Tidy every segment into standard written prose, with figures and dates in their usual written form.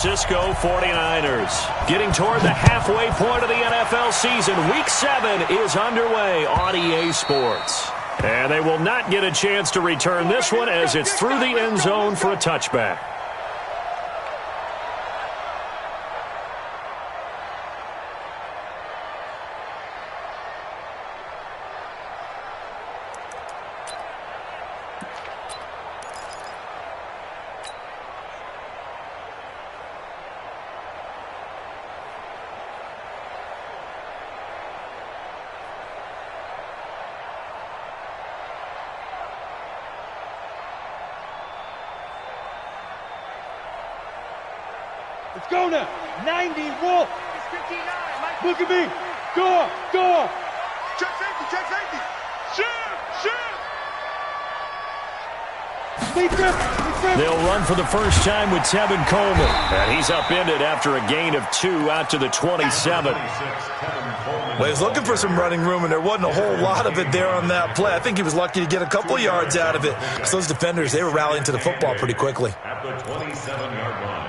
Francisco 49ers. Getting toward the halfway point of the NFL season. Week 7 is underway on EA Sports. And they will not get a chance to return this one as it's through the end zone for a touchback. Let's go now. 90, Wolf. It's 59. Mike. Look at me. Go. Check safety. Shoot. They'll run for the first time with Tevin Coleman. And he's upended after a gain of 2 out to the 27. Well, he was looking for some running room, and there wasn't a whole lot of it there on that play. I think he was lucky to get a couple of yards out of it. Because those defenders, they were rallying to the football pretty quickly. At the 27-yard line.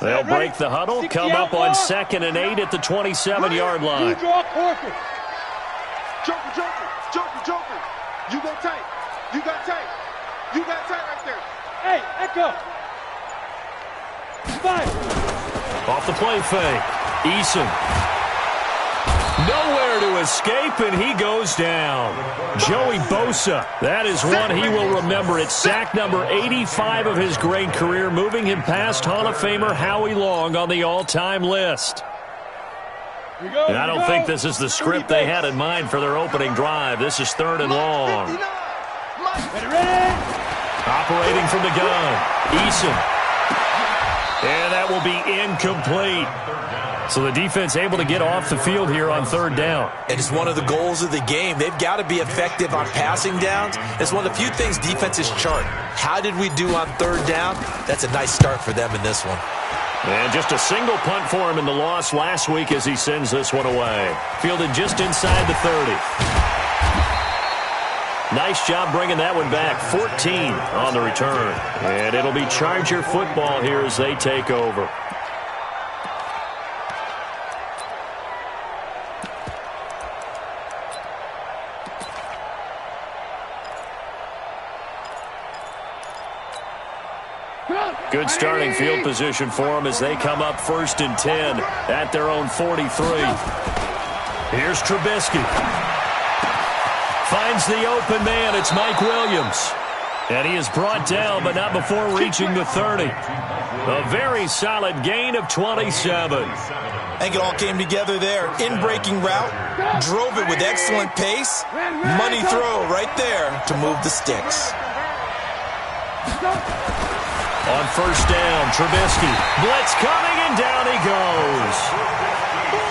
They'll break the huddle, come up on 2nd and 8 at the 27-yard line. You draw corporate. Joker. You got tight right there. Hey, Echo. Fire. Off the play fake. Eason. Nowhere to escape, and he goes down. Joey Bosa. That is one he will remember. It's sack number 85 of his great career, moving him past Hall of Famer Howie Long on the all-time list. And I don't think this is the script they had in mind for their opening drive. This is 3rd and long. Operating from the gun. Eason. And that will be incomplete. So the defense able to get off the field here on 3rd down. And it's one of the goals of the game. They've got to be effective on passing downs. It's one of the few things defenses chart. How did we do on 3rd down? That's a nice start for them in this one. And just a single punt for him in the loss last week as he sends this one away. Fielded just inside the 30. Nice job bringing that one back. 14 on the return. And it'll be Charger football here as they take over. Good starting field position for them as they come up 1st and 10 at their own 43. Here's Trubisky. Finds the open man. It's Mike Williams. And he is brought down, but not before reaching the 30. A very solid gain of 27. I think it all came together there. In-breaking route. Drove it with excellent pace. Money throw right there to move the sticks. On 1st down, Trubisky. Blitz coming, and down he goes.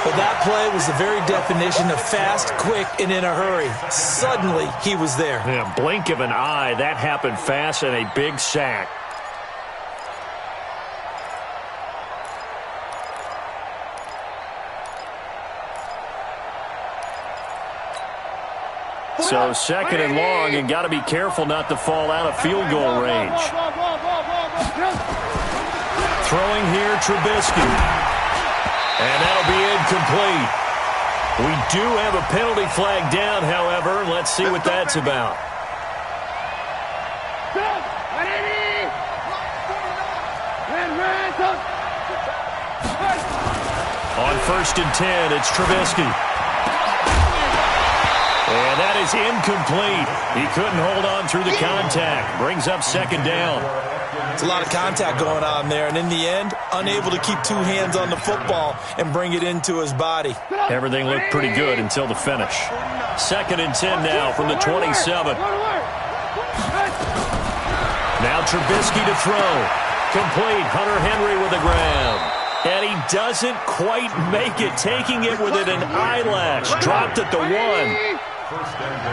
Well, that play was the very definition of fast, quick, and in a hurry. Suddenly, he was there. Yeah, blink of an eye. That happened fast and a big sack. So 2nd and long, and got to be careful not to fall out of field goal range. Throwing here, Trubisky. And that'll be incomplete. We do have a penalty flag down, however. Let's see what that's about. On 1st and 10, it's Trubisky. And that is incomplete. He couldn't hold on through the contact. Brings up 2nd down. It's a lot of contact going on there, and in the end, unable to keep 2 hands on the football and bring it into his body. Everything looked pretty good until the finish. 2nd and 10 now from the 27. Now Trubisky to throw. Complete. Hunter Henry with the grab. And he doesn't quite make it, taking it within an eyelash. Dropped at the 1.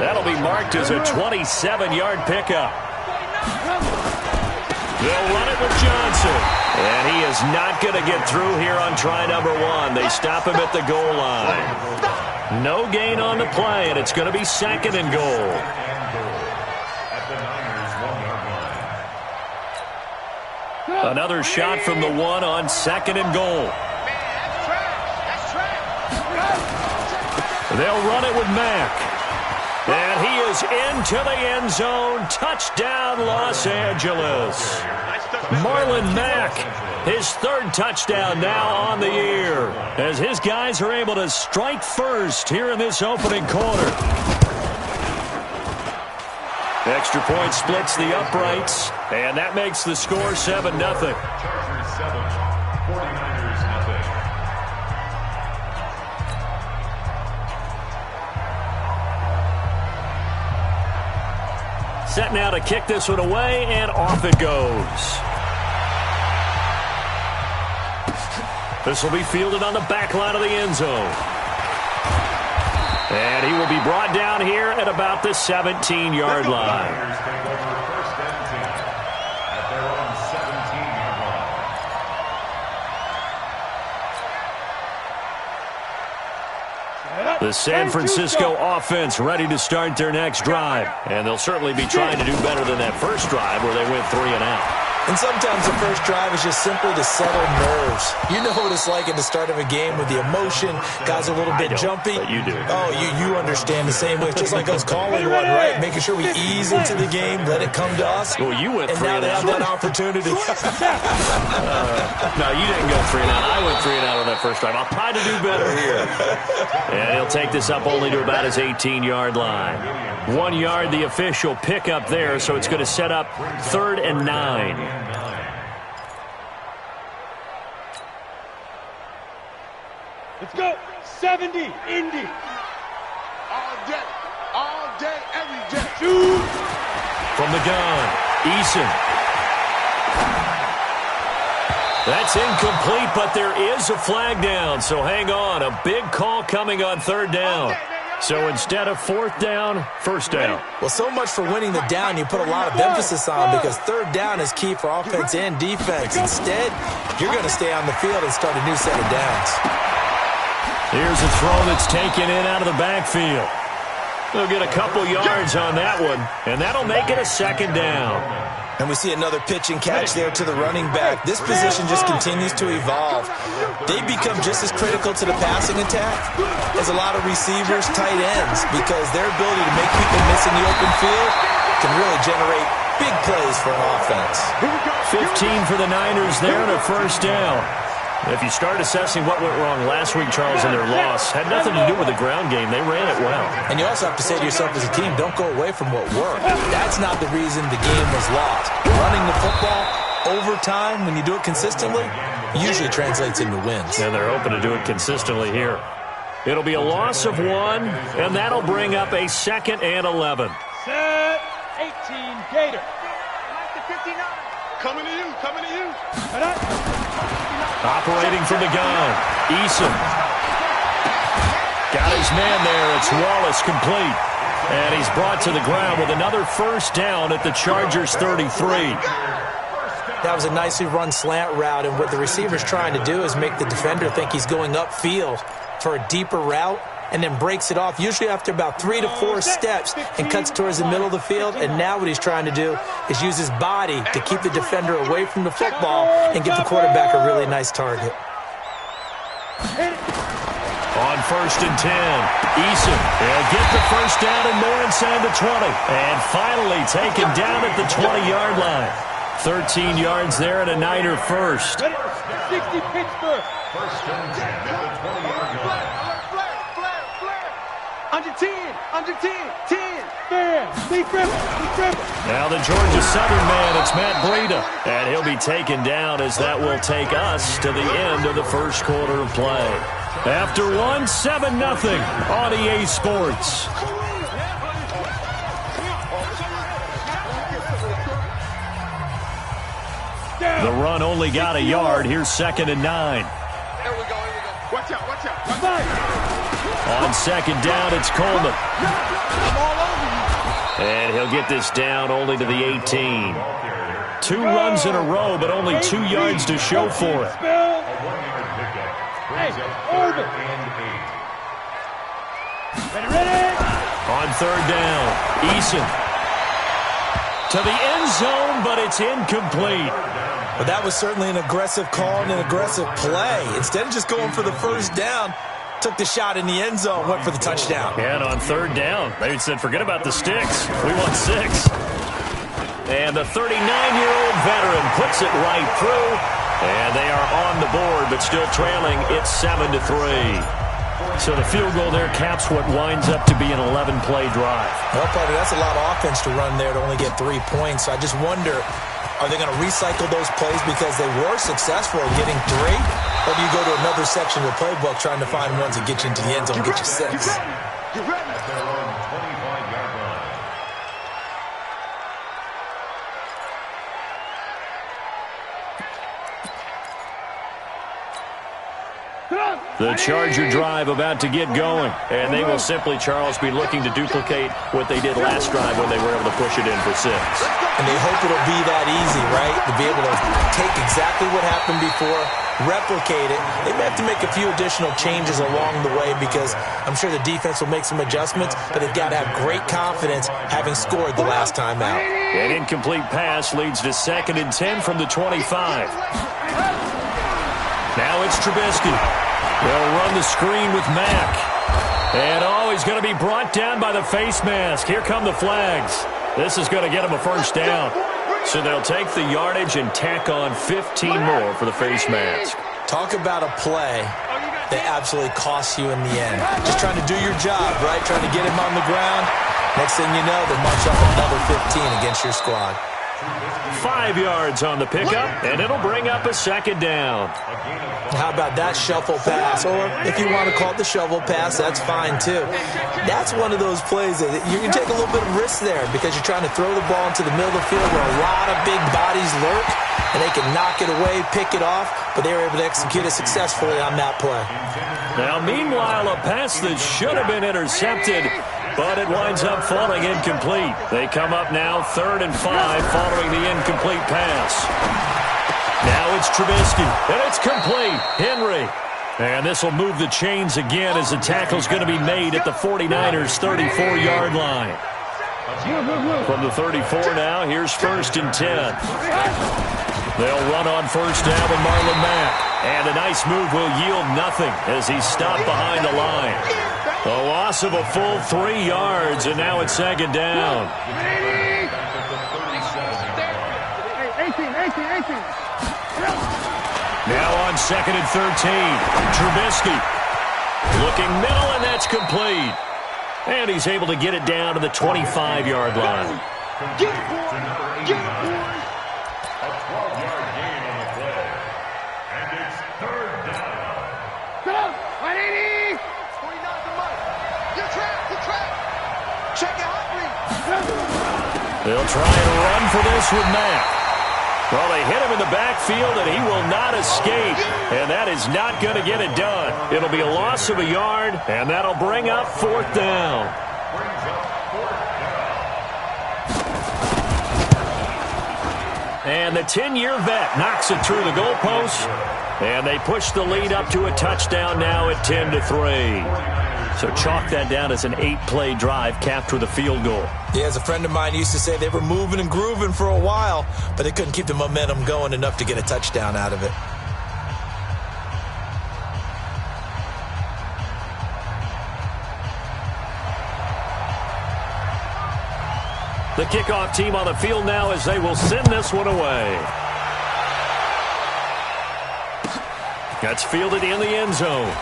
That'll be marked as a 27-yard pickup. They'll run it with Johnson. And he is not going to get through here on try number 1. They stop him at the goal line. No gain on the play, and it's going to be 2nd and goal. Another shot from the 1 on 2nd and goal. They'll run it with Mack. And he is into the end zone. Touchdown, Los Angeles. Marlon Mack, his 3rd touchdown now on the year, as his guys are able to strike first here in this opening quarter. Extra point splits the uprights, and that makes the score 7-0. Chargers 7, 49ers nothing. Set now to kick this one away, and off it goes. This will be fielded on the back line of the end zone. And he will be brought down here at about the 17-yard line. Niners take over 1st and 10 at their own 17-yard line. The San Francisco offense ready to start their next drive. And they'll certainly be trying to do better than that first drive where they went 3 and out. And sometimes the first drive is just simply to settle nerves. You know what it's like at the start of a game with the emotion. Guys are a little bit jumpy. But you do. Oh, you understand the same way. It's just like us calling one, right? Making sure we ease into the game, let it come to us. Well, you went 3 and now and they out. have that opportunity. No, you didn't go 3 and out. I went 3 and out on that first drive. I'll try to do better here. And he'll take this up only to about his 18-yard line. 1 yard, the official pickup there, so it's going to set up 3rd and 9. Let's go. 70, Indy. All day, every day. Shoot. From the gun, Eason. That's incomplete, but there is a flag down, so hang on. A big call coming on 3rd down. So instead of 4th down, 1st down. Well, so much for winning the down you put a lot of emphasis on, because 3rd down is key for offense and defense. Instead, you're going to stay on the field and start a new set of downs. Here's a throw that's taken in out of the backfield. They'll get a couple yards on that one, and that'll make it a 2nd down. And we see another pitch and catch there to the running back. This position just continues to evolve. They become just as critical to the passing attack as a lot of receivers, tight ends, because their ability to make people miss in the open field can really generate big plays for an offense. 15 for the Niners there and a 1st down. If you start assessing what went wrong last week, Charles, in their loss, had nothing to do with the ground game. They ran it well. And you also have to say to yourself as a team, don't go away from what worked. That's not the reason the game was lost. Running the football over time, when you do it consistently, usually translates into wins. And they're hoping to do it consistently here. It'll be a loss of 1, and that'll bring up a 2nd and 11. Set. 18, Gator. Coming to you, coming to you. Operating from the gun, Eason. Got his man there. It's Wallace complete. And he's brought to the ground with another 1st down at the Chargers' 33. That was a nicely run slant route, and what the receiver's trying to do is make the defender think he's going upfield for a deeper route, and then breaks it off, usually after about 3 to 4 steps, and cuts towards the middle of the field. And now what he's trying to do is use his body to keep the defender away from the football and give the quarterback a really nice target. On 1st and 10, Eason will get the 1st down and more inside the 20. And finally taken down at the 20-yard line. 13 yards there and a Niner 1st. 60 Pittsburgh. 1st and 10 at the 20-yard line. Under 10, 10. Now the Georgia Southern man, it's Matt Breida. And he'll be taken down, as that will take us to the end of the 1st quarter of play. After 1, 7-0 on EA Sports. The run only got a yard. Here's 2nd and 9. Here we go. Watch out. On 2nd down, it's Coleman. And he'll get this down only to the 18. 2 runs in a row, but only 2 yards to show for it. A 1-yard pickup brings up 3rd and 8. Ready? On 3rd down, Eason to the end zone, but it's incomplete. Well, that was certainly an aggressive call and an aggressive play. Instead of just going for the 1st down, took the shot in the end zone, went for the touchdown. And on 3rd down, they said, forget about the sticks. We want 6. And the 39-year-old veteran puts it right through. And they are on the board, but still trailing. It's 7-3. So the field goal there caps what winds up to be an 11-play drive. Well, Potter, that's a lot of offense to run there to only get 3 points. So I just wonder, are they going to recycle those plays because they were successful in getting 3? Or do you go to another section of the playbook trying to find ones that get you into the end zone and get you 6? At their own 25-yard line. The Charger drive about to get going. And they will simply, Charles, be looking to duplicate what they did last drive when they were able to push it in for 6. And they hope it'll be that easy, right? To be able to take exactly what happened before, replicate it. They may have to make a few additional changes along the way because I'm sure the defense will make some adjustments, but they've got to have great confidence having scored the last time out. An incomplete pass leads to 2nd and 10 from the 25. Now it's Trubisky. They'll run the screen with Mack. And, he's going to be brought down by the face mask. Here come the flags. This is going to get him a 1st down. So they'll take the yardage and tack on 15 more for the face mask. Talk about a play that absolutely costs you in the end. Just trying to do your job, right? Trying to get him on the ground. Next thing you know, they march up another 15 against your squad. 5 yards on the pickup, and it'll bring up a 2nd down. How about that shuffle pass? Or if you want to call it the shovel pass, that's fine too. That's one of those plays that you can take a little bit of risk there because you're trying to throw the ball into the middle of the field where a lot of big bodies lurk, and they can knock it away, pick it off, but they were able to execute it successfully on that play. Now, meanwhile, a pass that should have been intercepted, but it winds up falling incomplete. They come up now 3rd and 5 following the incomplete pass. Now it's Trubisky, and it's complete. Henry. And this will move the chains again as the tackle's going to be made at the 49ers' 34-yard line. From the 34 now, here's 1st and 10. They'll run on 1st down with Marlon Mack. And a nice move will yield nothing as he's stopped behind the line. A loss of a full 3 yards, and now it's 2nd down. 18. Now on 2nd and 13. Trubisky looking middle, and that's complete. And he's able to get it down to the 25-yard line. Get it, boy. A 12-yard gain on the play. And it's 3rd down. Go! 180! 29 to Mike. You're trapped. Check it out, They'll try and run for this with Mack. Well, they hit him in the backfield, and he will not escape. And that is not going to get it done. It'll be a loss of a yard, and that'll bring up 4th down. Brings up 4th down. And the 10-year vet knocks it through the goalpost. And they push the lead up to a touchdown now at 10-3. So chalk that down as an 8-play drive capped with a field goal. Yeah, as a friend of mine used to say, they were moving and grooving for a while, but they couldn't keep the momentum going enough to get a touchdown out of it. The kickoff team on the field now as they will send this one away. That's fielded in the end zone.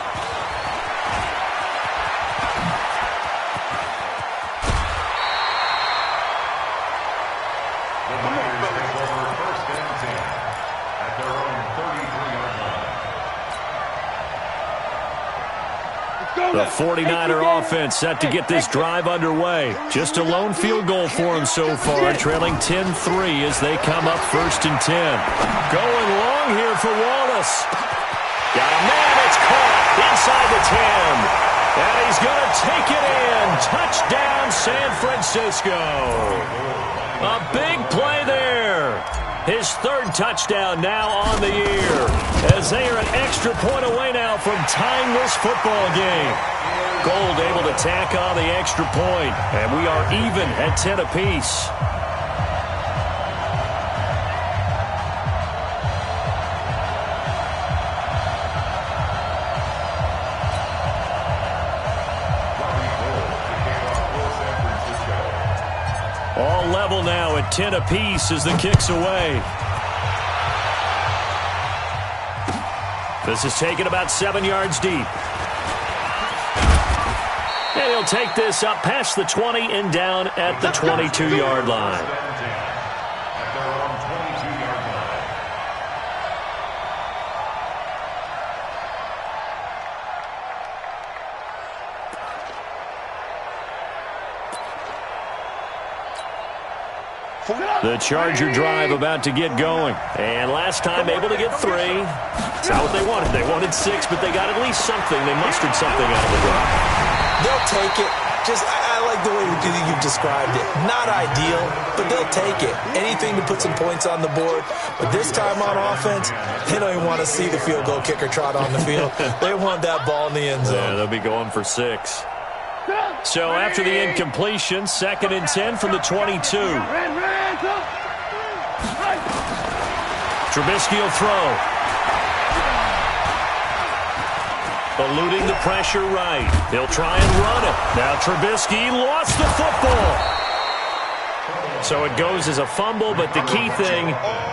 The 49er offense set to get this drive underway. Just a lone field goal for them so far, trailing 10-3 as they come up 1st and 10. Going long here for Wallace. Got a man, it's caught inside the 10. And he's going to take it in. Touchdown, San Francisco. A big play there. His third touchdown now on the year, as they are an extra point away now from tying this football game. Gold able to tack on the extra point, and we are even at 10 apiece. All level now at 10 apiece as the kick's away. This is taken about 7 yards deep. And he'll take this up past the 20 and down at the 22-yard line. The Charger drive about to get going. And last time able to get 3. That's not what they wanted. They wanted 6, but they got at least something. They mustered something out of the drive. They'll take it. I like the way you've described it. Not ideal, but they'll take it. Anything to put some points on the board. But this time on offense, they don't even want to see the field goal kicker trot on the field. They want that ball in the end zone. Yeah, they'll be going for 6. So after the incompletion, 2nd and 10 from the 22. Trubisky will throw. Eluding the pressure right. He'll try and run it. Now Trubisky lost the football. So it goes as a fumble, but the key thing,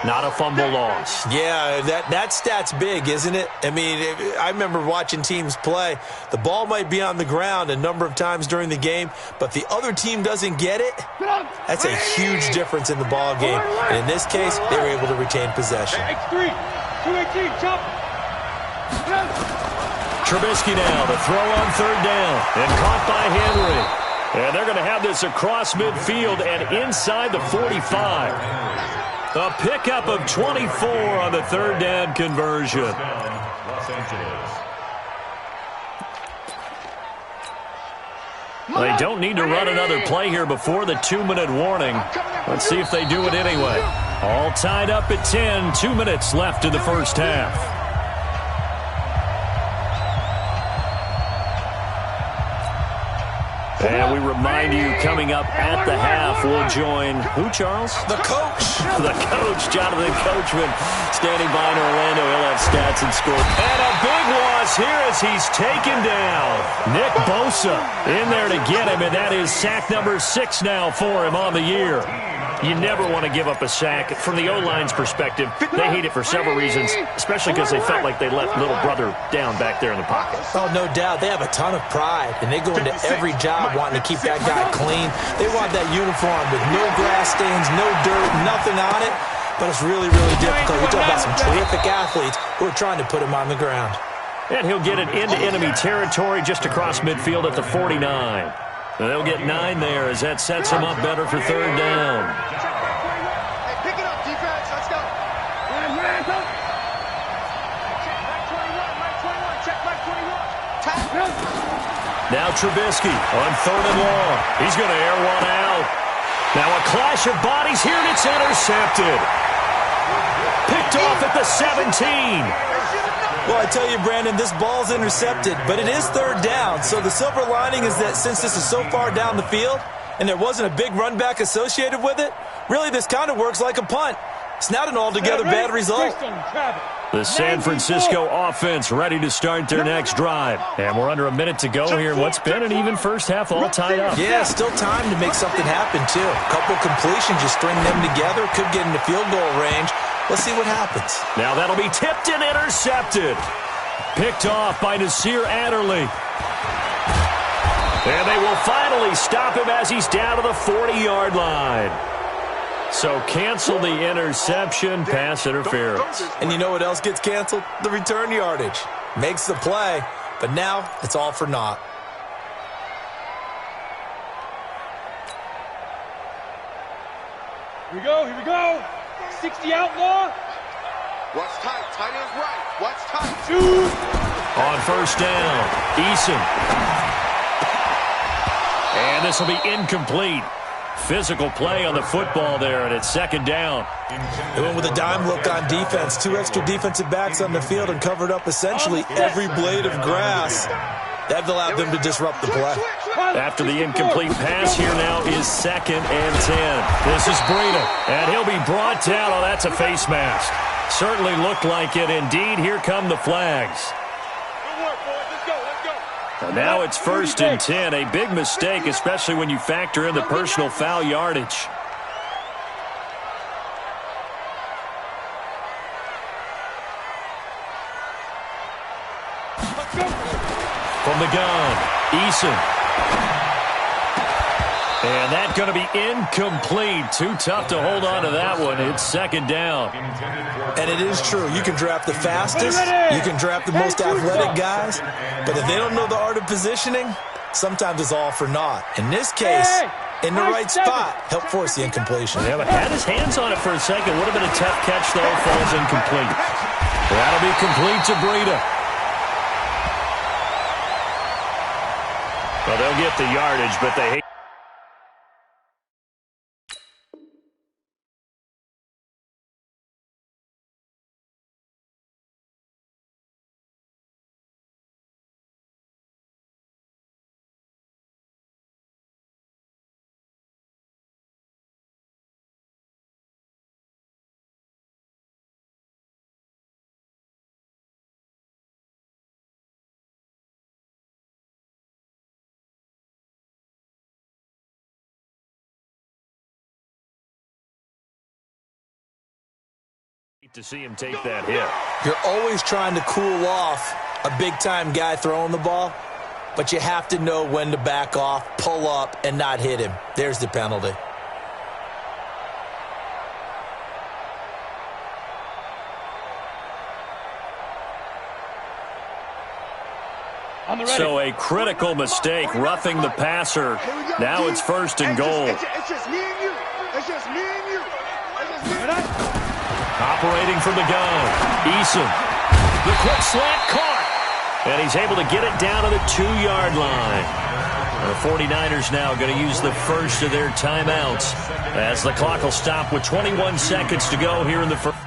not a fumble loss. Yeah, that stat's big, isn't it? I mean, I remember watching teams play. The ball might be on the ground a number of times during the game, but the other team doesn't get it. That's a huge difference in the ball game. And in this case, they were able to retain possession. X3, 218, chop. Trubisky now, the throw on 3rd down, and caught by Henry. And they're going to have this across midfield and inside the 45. A pickup of 24 on the 3rd down conversion. Los Angeles. They don't need to run another play here before the 2-minute warning. Let's see if they do it anyway. All tied up at 10, 2 minutes left in the first half. And we remind you, coming up at the half, we'll join who, Charles? The coach. The coach, Jonathan Coachman, standing by in Orlando. He'll have stats and score. And a big loss here as he's taken down. Nick Bosa in there to get him, and that is sack number 6 now for him on the year. You never want to give up a sack. From the O-line's perspective, they hate it for several reasons, especially because they felt like they left little brother down back there in the pocket. Oh, no doubt. They have a ton of pride, and they go into every job wanting to keep that guy clean. They want that uniform with no grass stains, no dirt, nothing on it. But it's really, really difficult. You're talking about some terrific athletes who are trying to put him on the ground. And he'll get it into enemy territory just across midfield at the 49. And they'll get 9 there as that sets him up better for 3rd down. Hey, pick it up, defense. Let's go. Now Trubisky on 3rd and long. He's going to air one out. Now a clash of bodies here, and it's intercepted. Picked off at the 17. Well, I tell you, Brandon, this ball's intercepted, but it is 3rd down. So the silver lining is that since this is so far down the field and there wasn't a big run back associated with it, really this kind of works like a punt. It's not an altogether bad result. The San Francisco offense ready to start their next drive. And we're under a minute to go here in what's been an even first half, all tied up. Yeah, still time to make something happen, too. A couple completions, just string them together, could get into field goal range. Let's see what happens. Now that'll be tipped and intercepted. Picked off by Nasir Adderley. And they will finally stop him as he's down to the 40-yard line. So cancel the interception, pass interference. And you know what else gets canceled? The return yardage. Makes the play, but now it's all for naught. Here we go, here we go. 60 outlaw. What's tight? Tight ends right. What's tight? Shoot. On 1st down, Eason. And this will be incomplete. Physical play on the football there, and it's second down. They went with a dime look on defense. 2 extra defensive backs on the field and covered up essentially every blade of grass. That allowed them to disrupt the play. After the incomplete pass, here now is 2nd and 10. This is Breida, and he'll be brought down. Oh, that's a face mask. Certainly looked like it. Indeed, here come the flags. And now it's 1st and 10. A big mistake, especially when you factor in the personal foul yardage. From the gun, Eason. And that's going to be incomplete. Too tough to hold on to that one. It's 2nd down. And it is true. You can draft the fastest. You can draft the most athletic guys. But if they don't know the art of positioning, sometimes it's all for naught. In this case, in the right spot, help force the incompletion. Yeah, but had his hands on it for a second. Would have been a tough catch, though. Falls incomplete. That'll be complete to Breida. Well, they'll get the yardage, but they hate. To see him take that hit. You're always trying to cool off a big-time guy throwing the ball, but you have to know when to back off, pull up, and not hit him. There's the penalty. So a critical mistake, roughing the passer. Now it's 1st and goal. It's just me and you. It's just me and you. It's just me and you. Operating from the gun, Eason. The quick slant caught. And he's able to get it down to the 2-yard line. The 49ers now going to use the first of their timeouts as the clock will stop with 21 seconds to go here in the first.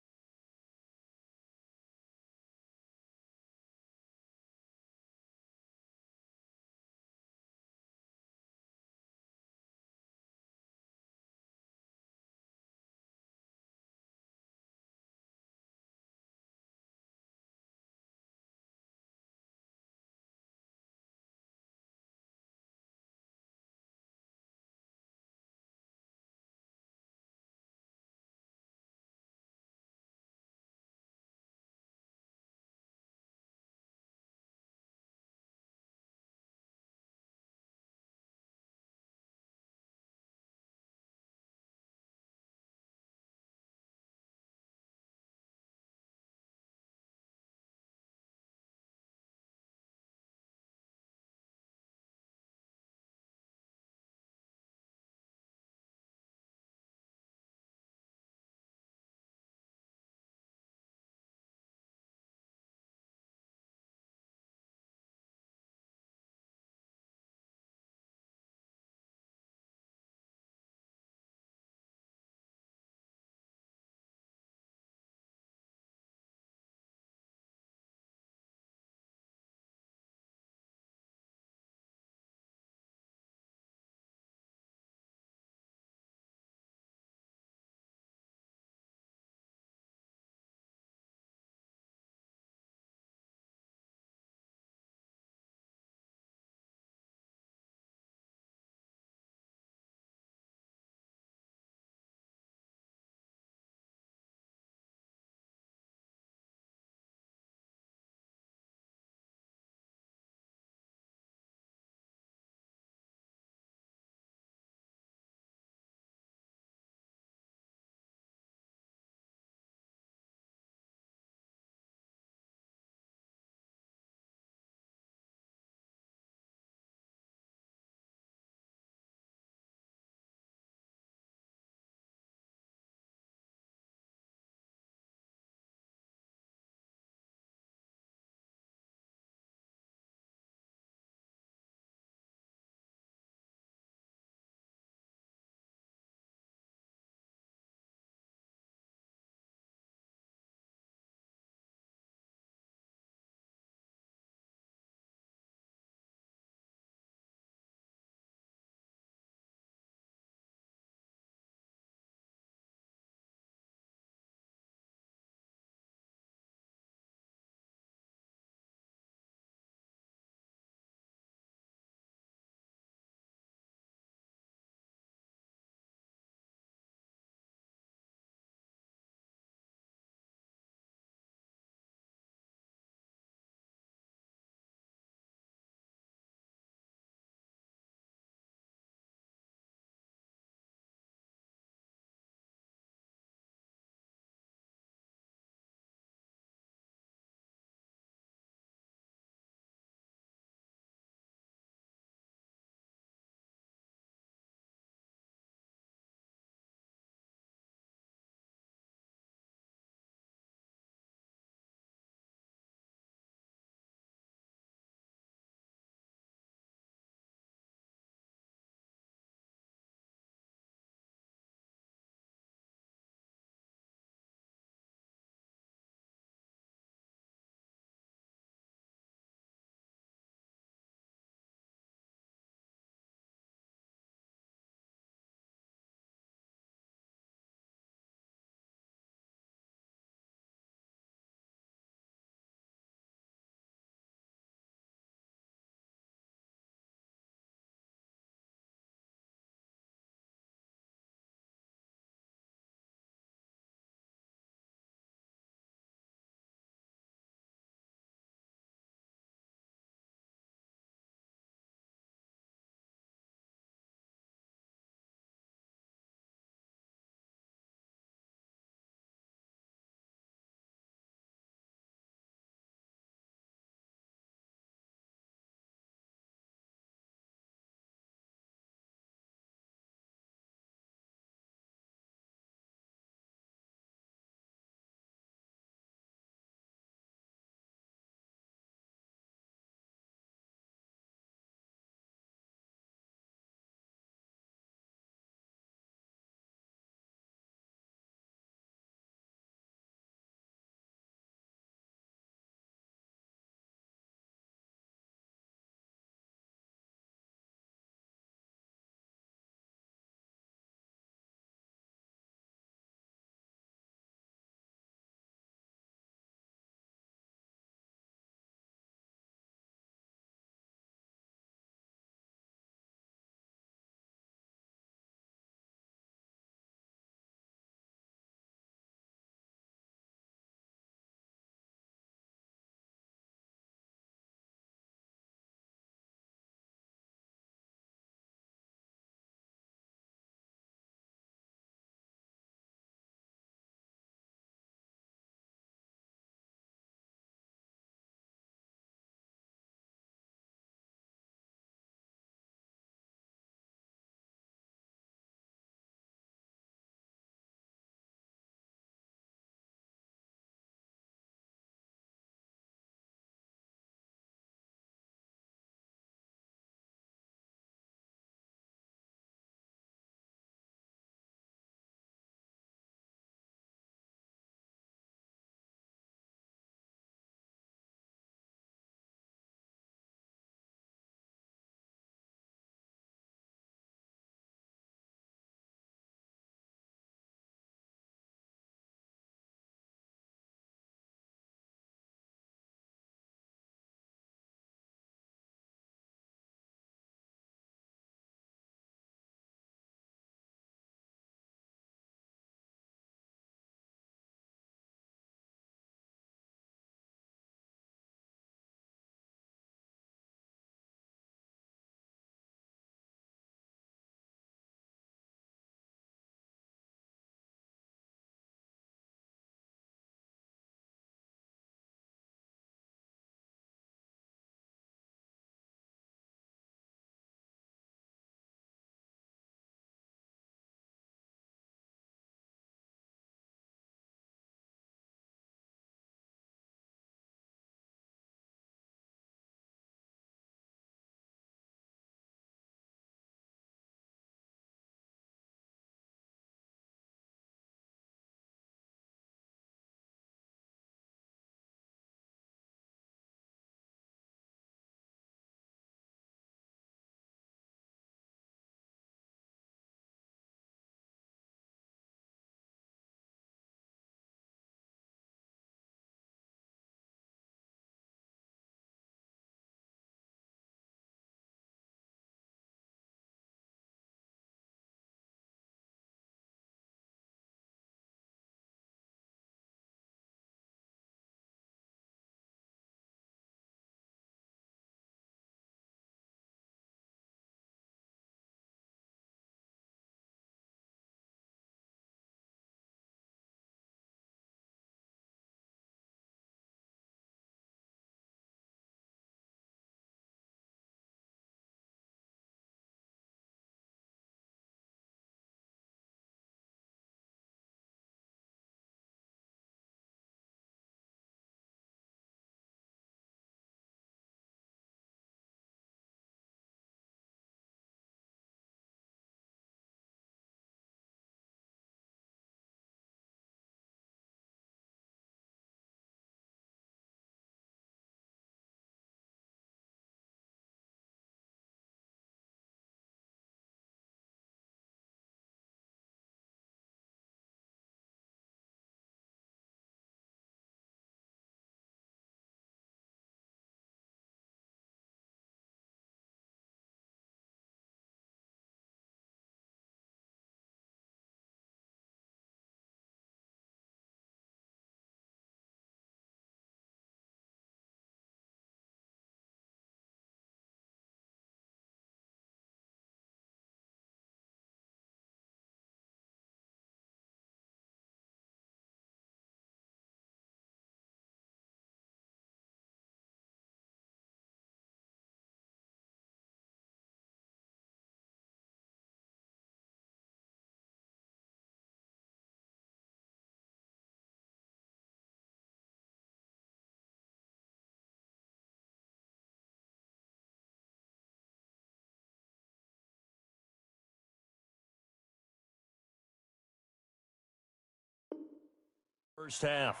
First half.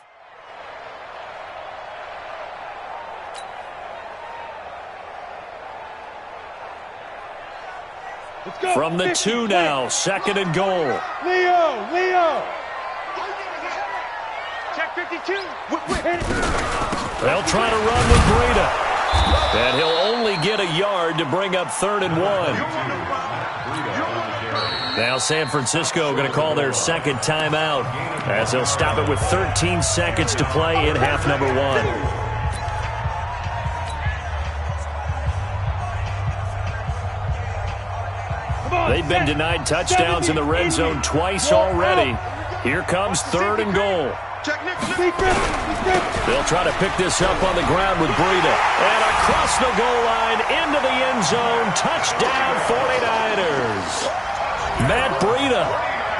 Let's go. From the 2 now, 2nd and goal. Leo. Check 52. They'll try to run with Breida. And he'll only get a yard to bring up 3rd and 1. Now San Francisco going to call their 2nd timeout as they'll stop it with 13 seconds to play in half number 1. They've been denied touchdowns in the red zone twice already. Here comes 3rd and goal. They'll try to pick this up on the ground with Breida. And across the goal line into the end zone. Touchdown 49ers. Matt Breida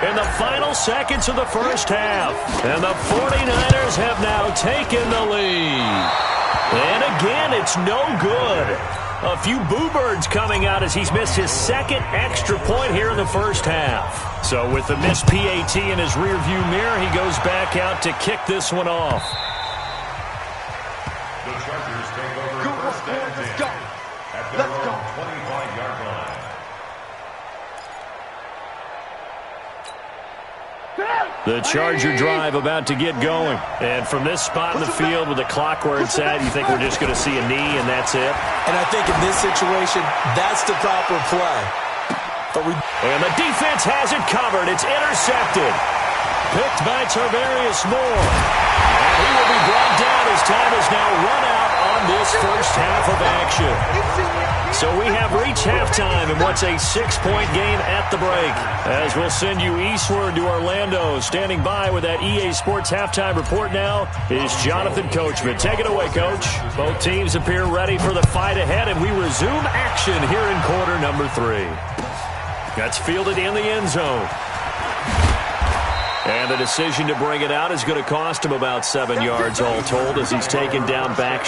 in the final seconds of the first half. And the 49ers have now taken the lead. And again, it's no good. A few boo birds coming out as he's missed his 2nd extra point here in the first half. So with the missed PAT in his rearview mirror, he goes back out to kick this one off. The Chargers take over first and 10 at their own 25-yard line. The Charger drive about to get going. And from this spot in the field with the clock where it's at, you think we're just going to see a knee and that's it? And I think in this situation, that's the proper play. And the defense has it covered. It's intercepted. Picked by Tarvarius Moore. And he will be brought down as time is now run out on this first half of action. So we have reached halftime in what's a 6-point game at the break. As we'll send you eastward to Orlando. Standing by with that EA Sports halftime report now is Jonathan Coachman. Take it away, Coach. Both teams appear ready for the fight ahead, and we resume action here in quarter number 3. That's fielded in the end zone. And the decision to bring it out is going to cost him about 7 yards all told as he's taken down back.